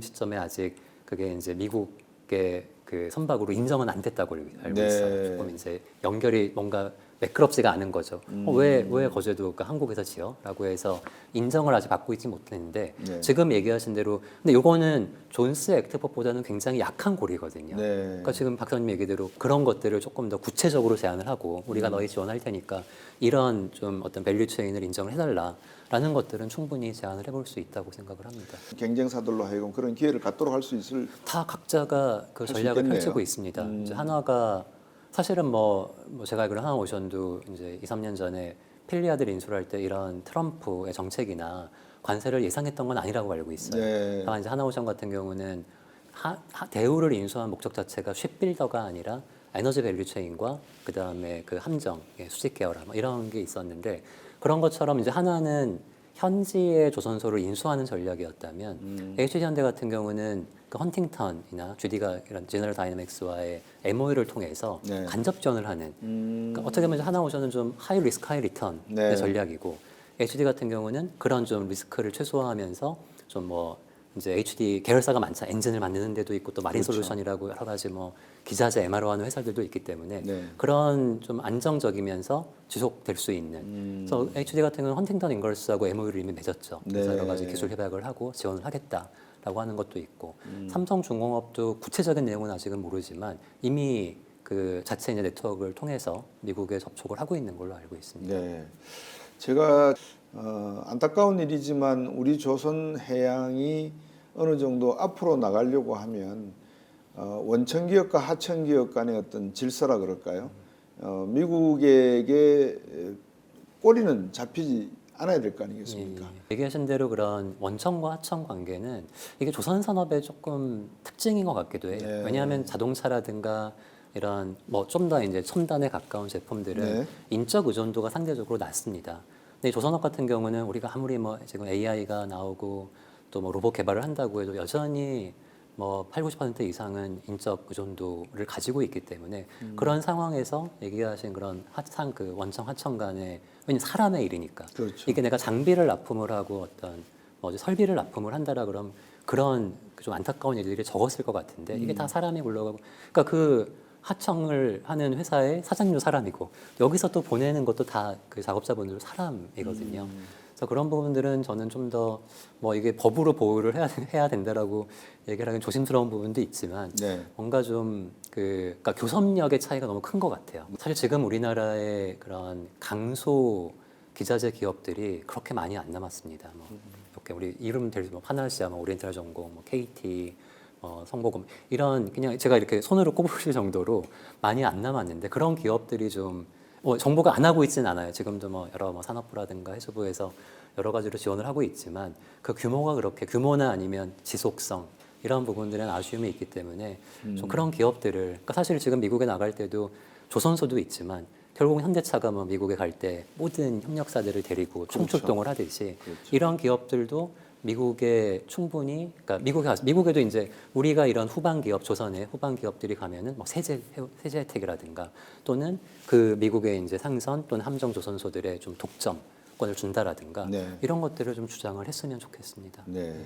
시점에 아직 그게 이제 미국의 그 선박으로 인정은 안 됐다고 알고 네. 있어요. 조금 이제 연결이 뭔가 매끄럽지가 않은 거죠. 왜 거제도가 한국에서 지어?라고 해서 인정을 아직 받고 있지 못했는데 네. 지금 얘기하신 대로 근데 요거는 존스 액트법보다는 굉장히 약한 고리거든요. 네. 그러니까 지금 박사님 얘기대로 그런 것들을 조금 더 구체적으로 제안을 하고 우리가 너희 지원할 테니까 이런 좀 어떤 밸류 체인을 인정을 해달라라는 것들은 충분히 제안을 해볼 수 있다고 생각을 합니다. 경쟁사들로 하여금 그런 기회를 갖도록 할 수 있을 다 각자가 그 할수 전략을 있겠네요. 펼치고 있습니다. 이제 한화가 사실은 뭐 제가 알기로 한화오션도 이제 2, 3년 전에 필리아드를 인수할 때 이런 트럼프의 정책이나 관세를 예상했던 건 아니라고 알고 있어요. 네. 다만 이제 한화오션 같은 경우는 대우를 인수한 목적 자체가 쉽빌더가 아니라 에너지 밸류 체인과 그 다음에 그 함정, 수직 계열화 뭐 이런 게 있었는데 그런 것처럼 이제 하나는 현지의 조선소를 인수하는 전략이었다면 HD 현대 같은 경우는 그 헌팅턴이나 GD가 이런 제너럴 다이내믹스와의 MOU를 통해서 네. 간접 지원을 하는 그러니까 어떻게 보면 하나오션은 좀 하이 리스크 하이 리턴의 네. 전략이고 HD 같은 경우는 그런 좀 리스크를 최소화하면서 좀 뭐 이제 HD 계열사가 많죠. 엔진을 만드는 데도 있고 또 마린 그렇죠. 솔루션이라고 여러 가지 뭐 기자재 MRO 하는 회사들도 있기 때문에 네. 그런 좀 안정적이면서 지속될 수 있는. 그래서 HD 같은 경우는 헌팅턴 인걸스하고 MOU를 이미 맺었죠. 그래서 네. 여러 가지 기술 협약을 하고 지원을 하겠다라고 하는 것도 있고 삼성중공업도 구체적인 내용은 아직은 모르지만 이미 그 자체 이제 네트워크를 통해서 미국에 접촉을 하고 있는 걸로 알고 있습니다. 네. 제가 안타까운 일이지만 우리 조선 해양이 어느 정도 앞으로 나가려고 하면 원천 기업과 하청 기업 간의 어떤 질서라 그럴까요? 미국에게 꼬리는 잡히지 않아야 될 거 아니겠습니까? 예. 얘기하신 대로 그런 원청과 하청 관계는 이게 조선 산업의 조금 특징인 것 같기도 해요. 네. 왜냐하면 자동차라든가 이런 뭐 좀 더 이제 첨단에 가까운 제품들은 네. 인적 의존도가 상대적으로 낮습니다. 근데 조선업 같은 경우는 우리가 아무리 뭐 지금 AI가 나오고 또 뭐 로봇 개발을 한다고 해도 여전히 뭐 8, 90% 이상은 인적 의존도를 가지고 있기 때문에 그런 상황에서 얘기하신 그런 그 원청 하청 간의 왜냐면 사람의 일이니까 그렇죠. 이게 내가 장비를 납품을 하고 어떤 뭐 설비를 납품을 한다라 그럼 그런 좀 안타까운 일들이 적었을 것 같은데 이게 다 사람이 굴러가고 그러니까 그 하청을 하는 회사의 사장님도 사람이고 여기서 또 보내는 것도 다 그 작업자분들도 사람이거든요. 그래서 그런 부분들은 저는 좀 더 뭐 이게 법으로 보호를 해야 된다라고 얘기를 하긴 조심스러운 부분도 있지만 네. 뭔가 좀 그러니까 교섭력의 차이가 너무 큰 것 같아요. 사실 지금 우리나라의 그런 강소 기자재 기업들이 그렇게 많이 안 남았습니다. 뭐 이렇게 우리 이름 대로 뭐 파나시아, 뭐 오리엔탈 전공, 뭐 KT, 성보금 이런 그냥 제가 이렇게 손으로 꼽을 정도로 많이 안 남았는데 그런 기업들이 좀 정부가 안 하고 있지는 않아요. 지금도 뭐 여러 뭐 산업부라든가 해수부에서 여러 가지로 지원을 하고 있지만 그 규모가 그렇게 규모나 아니면 지속성 이런 부분들은 아쉬움이 있기 때문에 좀 그런 기업들을 그러니까 사실 지금 미국에 나갈 때도 조선소도 있지만 결국은 현대차가 뭐 미국에 갈 때 모든 협력사들을 데리고 총출동을 하듯이 이런 기업들도 미국에 충분히 그러니까 미국에도 이제 우리가 이런 후방 기업 조선의 후방 기업들이 가면은 뭐 세제 혜택이라든가 또는 그 미국의 이제 상선 또는 함정 조선소들의 좀 독점권을 준다라든가 네. 이런 것들을 좀 주장을 했으면 좋겠습니다. 네.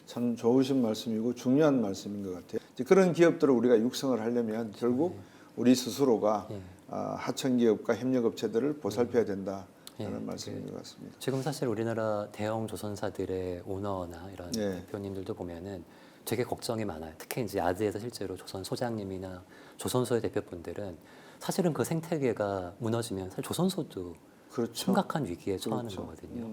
참 좋으신 말씀이고 중요한 말씀인 것 같아요. 이제 그런 기업들을 우리가 육성을 하려면 결국 우리 스스로가 하청 기업과 협력 업체들을 보살펴야 된다라는 말씀인 것 같습니다. 지금 사실 우리나라 대형 조선사들의 오너나 이런 대표님들도 보면은 되게 걱정이 많아요. 특히 이제 야드에서 실제로 조선 소장님이나 조선소의 대표분들은 사실은 그 생태계가 무너지면 사실 조선소도 그렇죠. 심각한 위기에 처하는 거거든요.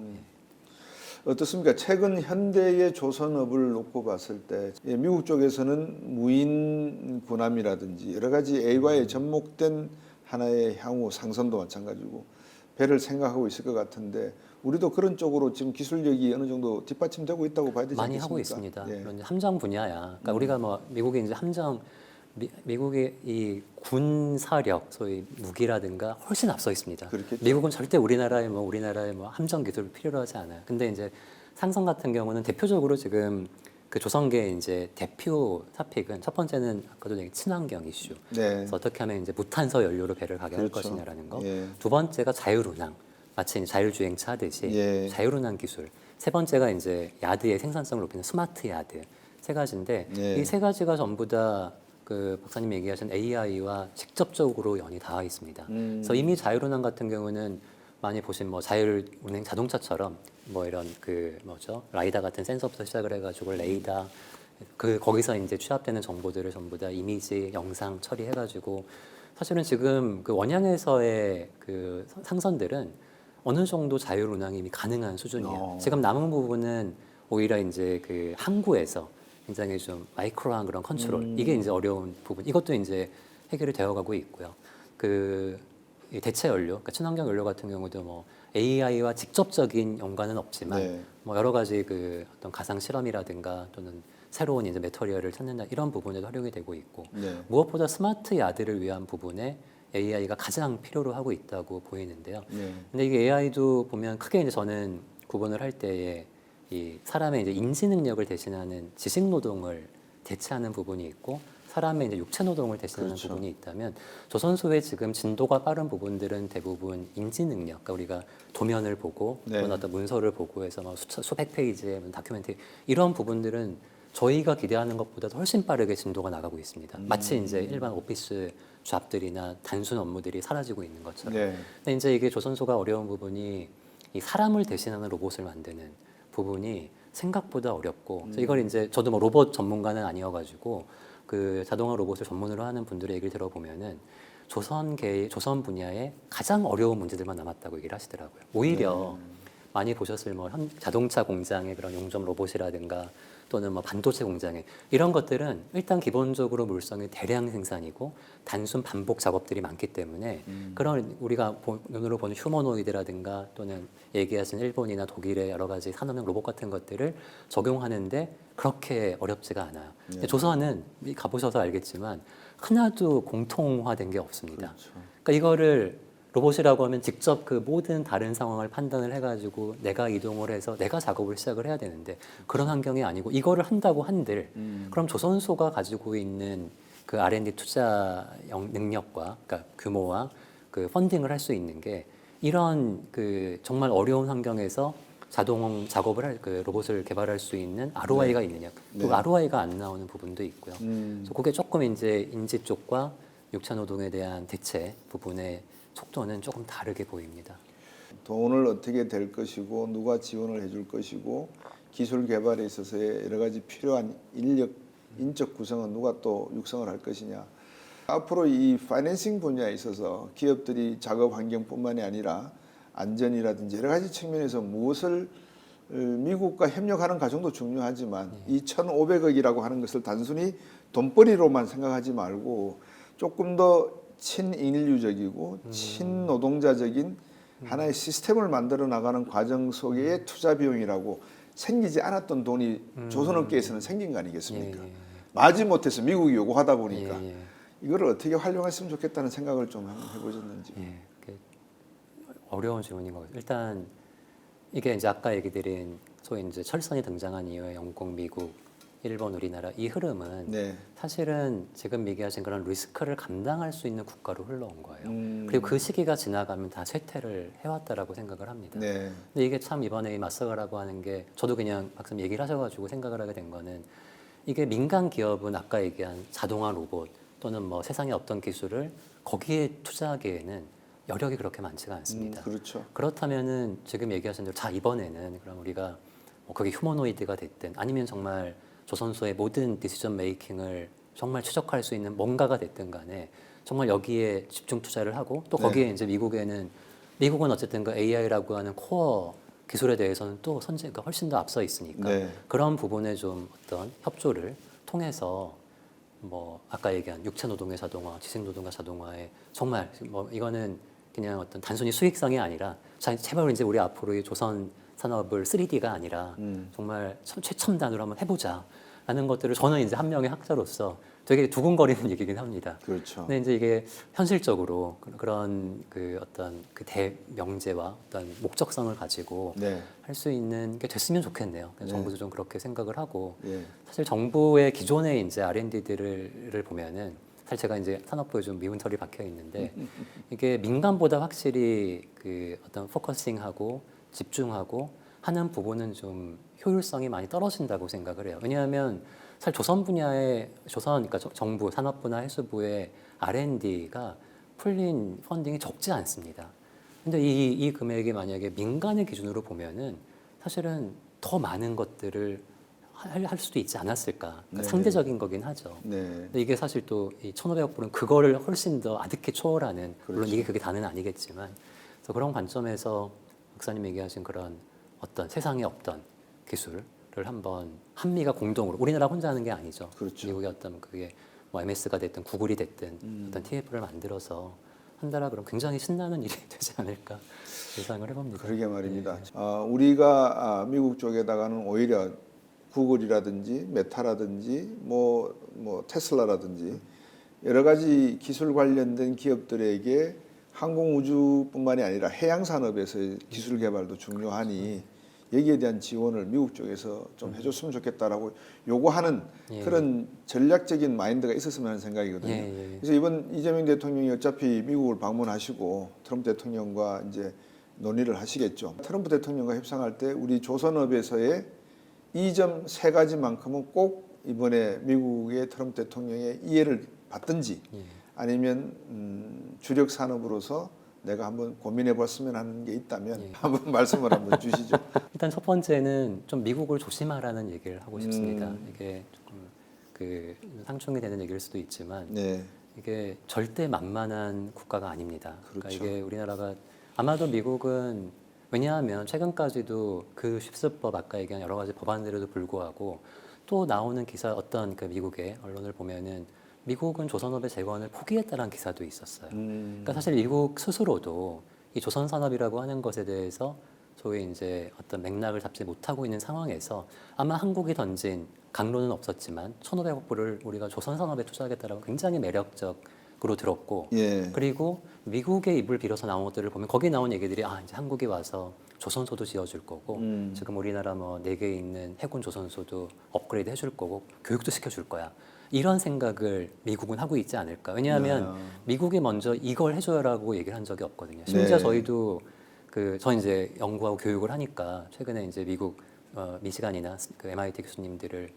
어떻습니까? 최근 현대의 조선업을 놓고 봤을 때 미국 쪽에서는 무인 군함이라든지 여러 가지 A과에 접목된 하나의 향후 상선도 마찬가지고 배를 생각하고 있을 것 같은데 우리도 그런 쪽으로 지금 기술력이 어느 정도 뒷받침되고 있다고 봐야 되지 않겠습니까? 많이 하고 있습니다. 예. 물론 이제 함정 분야야. 그러니까 우리가 뭐 미국의 이제 함정 미국의 이 군사력, 소위 무기라든가 훨씬 앞서 있습니다. 그렇겠죠. 미국은 절대 우리나라의 뭐 함정 기술을 필요로 하지 않아요. 근데 이제 상선 같은 경우는 대표적으로 지금 그 조선계 이제 대표 토픽은 첫 번째는 아까도 얘기 친환경 이슈. 네. 그래서 어떻게 하면 이제 무탄소 연료로 배를 가게 할 그렇죠. 것이냐라는 거. 예. 두 번째가 자율운항. 마치 자율주행차 하듯이 예. 자율운항 기술. 세 번째가 이제 야드의 생산성을 높이는 스마트 야드. 세 가지인데 예. 이 세 가지가 전부 다 그 박사님 얘기하신 AI와 직접적으로 연이 닿아 있습니다. 그래서 이미 자율운항 같은 경우는 많이 보신 뭐 자율운행 자동차처럼 뭐 이런 그 뭐죠 라이다 같은 센서부터 시작을 해가지고 레이더 그 거기서 이제 취합되는 정보들을 전부 다 이미지, 영상 처리해가지고 사실은 지금 그 원양에서의 그 상선들은 어느 정도 자율운항이 이미 가능한 수준이에요. 지금 남은 부분은 오히려 이제 그 항구에서 굉장히 좀 마이크로한 그런 컨트롤 이게 이제 어려운 부분. 이것도 이제 해결이 되어가고 있고요. 그 이 대체 연료, 그러니까 친환경 연료 같은 경우도 뭐 AI와 직접적인 연관은 없지만 네. 뭐 여러 가지 그 어떤 가상 실험이라든가 또는 새로운 이제 메터리얼을 찾는다 이런 부분에도 활용이 되고 있고 네. 무엇보다 스마트 야드를 위한 부분에 AI가 가장 필요로 하고 있다고 보이는데요. 네. 근데 이게 AI도 보면 크게 이제 저는 구분을 할 때에 이 사람의 이제 인지 능력을 대신하는 지식 노동을 대체하는 부분이 있고 사람의 이제 육체 노동을 대신하는 그렇죠. 부분이 있다면 조선소의 지금 진도가 빠른 부분들은 대부분 인지 능력, 그러니까 우리가 도면을 보고 네. 또는 어떤 문서를 보고 해서 막 수백 페이지의 다큐멘터리 이런 부분들은 저희가 기대하는 것보다도 훨씬 빠르게 진도가 나가고 있습니다. 마치 이제 일반 오피스 잡들이나 단순 업무들이 사라지고 있는 것처럼. 네. 근데 이제 이게 조선소가 어려운 부분이 이 사람을 대신하는 로봇을 만드는 부분이 생각보다 어렵고 그래서 이걸 이제 저도 뭐 로봇 전문가는 아니어가지고 그 자동화 로봇을 전문으로 하는 분들의 얘기를 들어보면은 조선 분야에 가장 어려운 문제들만 남았다고 얘기를 하시더라고요. 오히려 많이 보셨을 뭐 자동차 공장의 그런 용접 로봇이라든가 또는 뭐 반도체 공장에 이런 것들은 일단 기본적으로 물성의 대량 생산이고 단순 반복 작업들이 많기 때문에 그런 우리가 눈으로 보는 휴머노이드라든가 또는 얘기하신 일본이나 독일의 여러 가지 산업용 로봇 같은 것들을 적용하는데 그렇게 어렵지가 않아요. 근데 조선은 가보셔서 알겠지만 하나도 공통화된 게 없습니다. 그렇죠. 그러니까 이거를 로봇이라고 하면 직접 그 모든 다른 상황을 판단을 해가지고 내가 이동을 해서 내가 작업을 시작을 해야 되는데 그런 환경이 아니고 이거를 한다고 한들 그럼 조선소가 가지고 있는 그 R&D 투자 능력과 그러니까 규모와 그 펀딩을 할 수 있는 게 이런 그 정말 어려운 환경에서 자동 작업을 할 그 로봇을 개발할 수 있는 ROI가 있느냐 그 ROI가 안 나오는 부분도 있고요. 그래서 그게 조금 이제 인지 쪽과 육체 노동에 대한 대체 부분의 속도는 조금 다르게 보입니다. 돈을 어떻게 될 것이고 누가 지원을 해줄 것이고 기술 개발에 있어서의 여러 가지 필요한 인력, 인적 구성은 누가 또 육성을 할 것이냐. 앞으로 이 파이낸싱 분야에 있어서 기업들이 작업 환경뿐만이 아니라 안전이라든지 여러 가지 측면에서 무엇을 미국과 협력하는 과정도 중요하지만 이 1,500억이라고 하는 것을 단순히 돈벌이로만 생각하지 말고 조금 더 친인류적이고 친노동자적인 하나의 시스템을 만들어 나가는 과정 속의 투자 비용이라고 생기지 않았던 돈이 조선업계에서는 생긴 거 아니겠습니까? 예. 마지못해서 미국이 요구하다 보니까 예. 이거를 어떻게 활용했으면 좋겠다는 생각을 좀 해보셨는지. 예, 그게 어려운 질문인 것 같아요. 일단 이게 이제 아까 얘기 드린 소위 이제 철선이 등장한 이후에 영국, 미국, 일본, 우리나라 이 흐름은 네. 사실은 지금 얘기하신 그런 리스크를 감당할 수 있는 국가로 흘러온 거예요. 그리고 그 시기가 지나가면 다 쇠퇴를 해왔다라고 생각을 합니다. 네. 근데 이게 참 이번에 이 맞서가라고 하는 게 저도 그냥 박사님 얘기를 하셔가지고 생각을 하게 된 거는 이게 민간 기업은 아까 얘기한 자동화 로봇 또는 뭐 세상의 어떤 기술을 거기에 투자하기에는 여력이 그렇게 많지가 않습니다. 그렇죠. 그렇다면은 지금 얘기하신 대로 자 이번에는 그럼 우리가 뭐 그게 휴머노이드가 됐든 아니면 정말 조선소의 모든 디시전 메이킹을 정말 추적할 수 있는 뭔가가 됐든 간에 정말 여기에 집중 투자를 하고 또 거기에 이제 미국은 어쨌든 그 AI라고 하는 코어 기술에 대해서는 또 선제가 훨씬 더 앞서 있으니까 그런 부분에 좀 어떤 협조를 통해서 뭐 아까 얘기한 육체 노동의 자동화, 지식 노동의 자동화에 정말 뭐 이거는 그냥 어떤 단순히 수익성이 아니라 제발 이제 우리 앞으로 이 조선 산업을 3D가 아니라 정말 최첨단으로 한번 해보자 라는 것들을 저는 이제 한 명의 학자로서 되게 두근거리는 얘기긴 합니다. 그렇죠. 근데 이제 이게 현실적으로 그런 그 어떤 그 대명제와 어떤 목적성을 가지고 할 수 있는 게 됐으면 좋겠네요. 정부도 좀 그렇게 생각을 하고 사실 정부의 기존의 이제 R&D들을 보면은 사실 제가 이제 산업부에 좀 미운 털이 박혀 있는데 이게 민간보다 확실히 그 어떤 포커싱하고 집중하고 하는 부분은 좀 효율성이 많이 떨어진다고 생각을 해요. 왜냐하면 사실 조선 분야의 그러니까 정부, 산업부나 해수부의 R&D가 풀린 펀딩이 적지 않습니다. 근데 이 금액이 만약에 민간의 기준으로 보면은 사실은 더 많은 것들을 할 수도 있지 않았을까. 그러니까 상대적인 거긴 하죠. 근데 이게 사실 또 이 1,500억 불은 그거를 훨씬 더 아득히 초월하는 물론 이게 그게 다는 아니겠지만 그래서 그런 관점에서 박사님 얘기하신 그런 어떤 세상에 없던 기술을 한번 한미가 공동으로 우리나라 혼자 하는 게 아니죠. 미국의 어떤 그게 뭐 MS가 됐든 구글이 됐든 어떤 TF를 만들어서 한다라 그럼 굉장히 신나는 일이 되지 않을까 예상을 해봅니다. 그러게 말입니다. 우리가 미국 쪽에다가는 오히려 구글이라든지 메타라든지 뭐 테슬라라든지 여러 가지 기술 관련된 기업들에게 항공우주뿐만이 아니라 해양 산업에서의 기술 개발도 중요하니 여기에 대한 지원을 미국 쪽에서 좀 해줬으면 좋겠다라고 요구하는 예. 그런 전략적인 마인드가 있었으면 하는 생각이거든요. 예, 예. 그래서 이번 이재명 대통령이 어차피 미국을 방문하시고 트럼프 대통령과 이제 논의를 하시겠죠. 트럼프 대통령과 협상할 때 우리 조선업에서의 이 점 세 가지만큼은 꼭 이번에 미국의 트럼프 대통령의 이해를 받든지 예. 아니면 주력 산업으로서 내가 한번 고민해 봤으면 하는 게 있다면 예. 한번 말씀을 한번 주시죠. 일단 첫 번째는 좀 미국을 조심하라는 얘기를 하고 싶습니다. 이게 조금 그 상충이 되는 얘기일 수도 있지만 네. 이게 절대 만만한 국가가 아닙니다. 그러니까 그렇죠. 이게 우리나라가 아마도 미국은 왜냐하면 최근까지도 그 쉽스법 아까 얘기한 여러 가지 법안들에도 불구하고 또 나오는 기사 어떤 그 미국의 언론을 보면은 미국은 조선업의 재건을 포기했다는 기사도 있었어요. 그러니까 사실 미국 스스로도 이 조선 산업이라고 하는 것에 대해서 소위 이제 어떤 맥락을 잡지 못하고 있는 상황에서 아마 한국이 던진 강론은 없었지만 1,500억 불을 우리가 조선 산업에 투자하겠다라고 굉장히 매력적으로 들었고 예. 그리고 미국의 입을 빌어서 나온 것들을 보면 거기 나온 얘기들이 아 이제 한국이 와서 조선소도 지어줄 거고 지금 우리나라 뭐 4개 있는 해군 조선소도 업그레이드 해줄 거고 교육도 시켜줄 거야. 이런 생각을 미국은 하고 있지 않을까. 왜냐하면 미국이 먼저 이걸 해줘라고 얘기를 한 적이 없거든요. 심지어 네. 저희도 저 이제 연구하고 교육을 하니까 최근에 이제 미국 미시간이나 그 MIT 교수님들을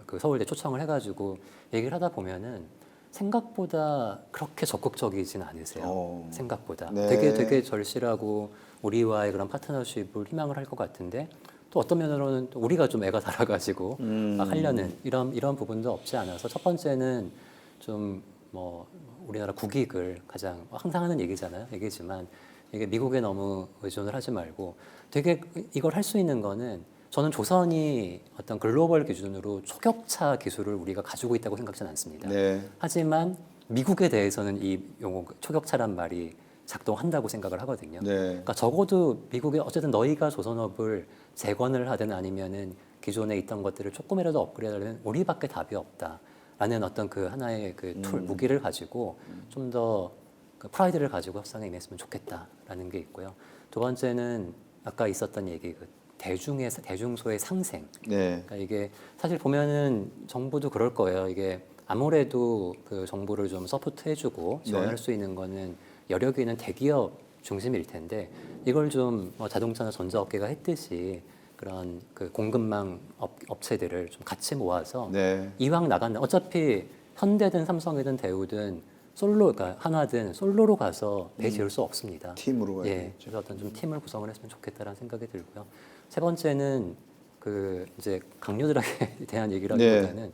그 서울대 초청을 해가지고 얘기를 하다 보면은 생각보다 그렇게 적극적이진 않으세요. 생각보다 네. 되게 절실하고 우리와의 그런 파트너십을 희망을 할 것 같은데 또 어떤 면으로는 또 우리가 좀 애가 달아가지고 막 하려는 이런 부분도 없지 않아서 첫 번째는 좀 뭐 우리나라 국익을 가장 항상 하는 얘기지만 이게 미국에 너무 의존을 하지 말고 되게 이걸 할 수 있는 거는 저는 조선이 어떤 글로벌 기준으로 초격차 기술을 우리가 가지고 있다고 생각하지는 않습니다. 네. 하지만 미국에 대해서는 이 용어 초격차란 말이 작동한다고 생각을 하거든요. 네. 그러니까 적어도 미국에 어쨌든 너희가 조선업을 재건을 하든 아니면은 기존에 있던 것들을 조금이라도 업그레이드하려면 우리밖에 답이 없다라는 어떤 그 하나의 그 툴 무기를 가지고 좀 더 그 프라이드를 가지고 협상에 임했으면 좋겠다라는 게 있고요. 두 번째는 아까 있었던 얘기 그 대중소의 상생. 네. 그러니까 이게 사실 보면은 정부도 그럴 거예요. 이게 아무래도 그 정부를 좀 서포트해주고 지원할 네. 수 있는 거는 여력이 있는 대기업 중심일 텐데 이걸 좀 자동차나 전자업계가 했듯이 그런 그 공급망 업체들을 좀 같이 모아서 네. 이왕 나간다. 어차피 현대든 삼성이든 대우든 그러니까 한화든 솔로로 가서 배 지을 수 없습니다. 팀으로 가야 예, 되겠죠. 그래서 어떤 좀 팀을 구성을 했으면 좋겠다라는 생각이 들고요. 세 번째는 그 이제 강요들에게 대한 얘기라기보다는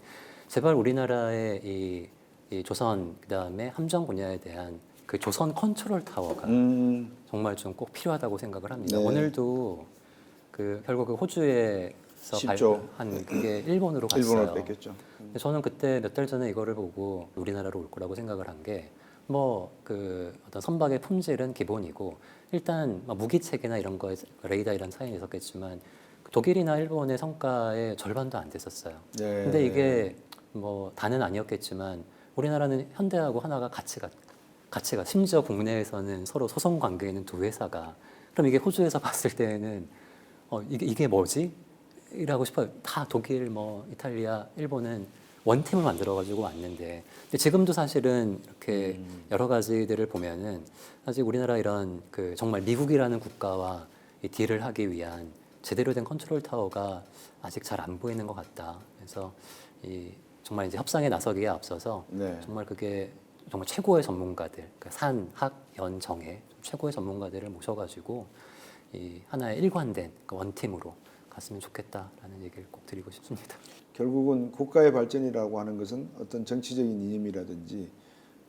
제발 우리나라의 이 조선 그다음에 함정 분야에 대한 그 조선 컨트롤 타워가 정말 좀 꼭 필요하다고 생각을 합니다. 네. 오늘도 그 결국 그 호주에서 10조. 한 그게 일본으로 갔어요. 일본어로 뺏겼죠. 근데 저는 그때 몇 달 전에 이거를 보고 우리나라로 올 거라고 생각을 한 게 뭐 그 어떤 선박의 품질은 기본이고 일단 뭐 무기 체계나 이런 거에 레이더 이런 차이는 있었겠지만 독일이나 일본의 성과의 절반도 안 됐었어요. 네. 근데 이게 뭐 다는 아니었겠지만 우리나라는 현대하고 하나가 같이 가 심지어 국내에서는 서로 소송 관계에 있는 두 회사가 그럼 이게 호주에서 봤을 때는 이게 뭐지? 이라고 싶어요. 다 독일, 뭐 이탈리아, 일본은 원팀을 만들어 가지고 왔는데 근데 지금도 사실은 이렇게 여러 가지들을 보면은 아직 우리나라 이런 그 정말 미국이라는 국가와 이 딜을 하기 위한 제대로 된 컨트롤 타워가 아직 잘 안 보이는 것 같다. 그래서 이 정말 이제 협상에 나서기에 앞서서 네. 정말 그게 정말 최고의 전문가들, 그러니까 산, 학, 연, 정의 최고의 전문가들을 모셔가지고 이 하나의 일관된 그 원팀으로 갔으면 좋겠다라는 얘기를 꼭 드리고 싶습니다. 결국은 국가의 발전이라고 하는 것은 어떤 정치적인 이념이라든지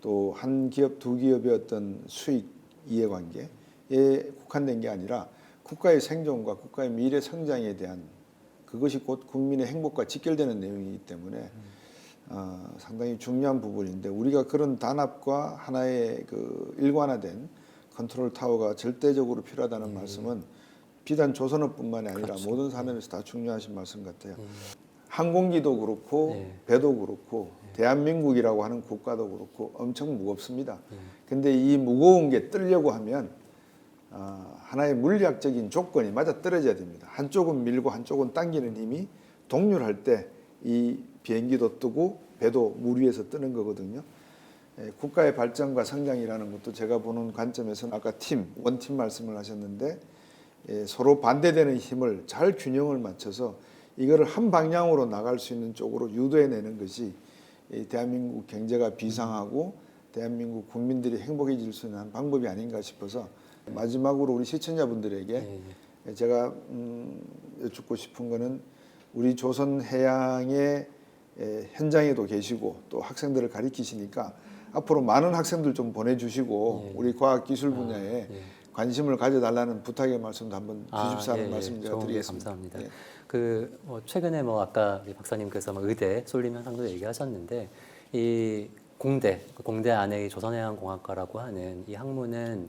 또 한 기업, 두 기업의 어떤 수익 이해관계에 국한된 게 아니라 국가의 생존과 국가의 미래 성장에 대한 그것이 곧 국민의 행복과 직결되는 내용이기 때문에 상당히 중요한 부분인데 우리가 그런 단합과 하나의 그 일관화된 컨트롤 타워가 절대적으로 필요하다는 말씀은 비단 조선업뿐만이 아니라 그렇죠. 모든 산업에서 다 중요하신 말씀 같아요. 항공기도 그렇고 네. 배도 그렇고 대한민국이라고 하는 국가도 그렇고 엄청 무겁습니다. 근데 이 무거운 게 뜨려고 하면 하나의 물리학적인 조건이 맞아 떨어져야 됩니다. 한쪽은 밀고 한쪽은 당기는 힘이 동률할 때 이 비행기도 뜨고 배도 물 위에서 뜨는 거거든요. 국가의 발전과 성장이라는 것도 제가 보는 관점에서는 아까 원팀 말씀을 하셨는데 서로 반대되는 힘을 잘 균형을 맞춰서 이거를 한 방향으로 나갈 수 있는 쪽으로 유도해내는 것이 대한민국 경제가 비상하고 대한민국 국민들이 행복해질 수 있는 방법이 아닌가 싶어서 마지막으로 우리 시청자분들에게 제가 여쭙고 싶은 거는 우리 조선 해양의 현장에도 계시고 또 학생들을 가르치시니까 앞으로 많은 학생들 좀 보내주시고 우리 과학기술 분야에 관심을 가져달라는 부탁의 말씀도 한번 주십사는 말씀 제가 드리겠습니다. 감사합니다. 최근에 아까 우리 박사님께서 의대 쏠림 현상도 얘기하셨는데 이 공대 안에 이 조선해양공학과라고 하는 이 학문은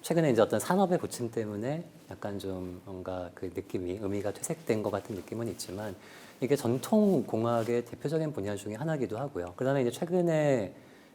최근에 이제 어떤 산업의 부침 때문에 약간 좀 뭔가 그 느낌이 의미가 퇴색된 것 같은 느낌은 있지만 이게 전통 공학의 대표적인 분야 중에 하나이기도 하고요. 그다음에 이제 최근에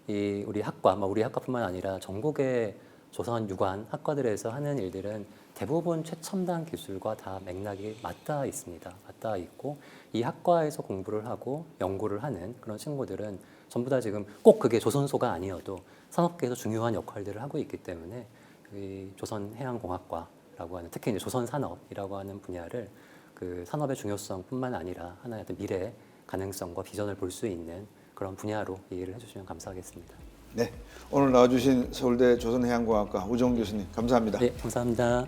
이 우리 학과뿐만 아니라 전국의 조선 유관 학과들에서 하는 일들은 대부분 최첨단 기술과 다 맥락이 맞닿아 있습니다. 맞닿아 있고 이 학과에서 공부를 하고 연구를 하는 그런 친구들은 전부 다 지금 꼭 그게 조선소가 아니어도 산업계에서 중요한 역할들을 하고 있기 때문에 이 조선해양공학과라고 하는 특히 이제 조선산업이라고 하는 분야를 그 산업의 중요성뿐만 아니라 하나의 어떤 미래 가능성과 비전을 볼 수 있는 그런 분야로 이해를 해주시면 감사하겠습니다. 네, 오늘 나와주신 서울대 조선해양공학과 우정훈 교수님 감사합니다. 네, 감사합니다.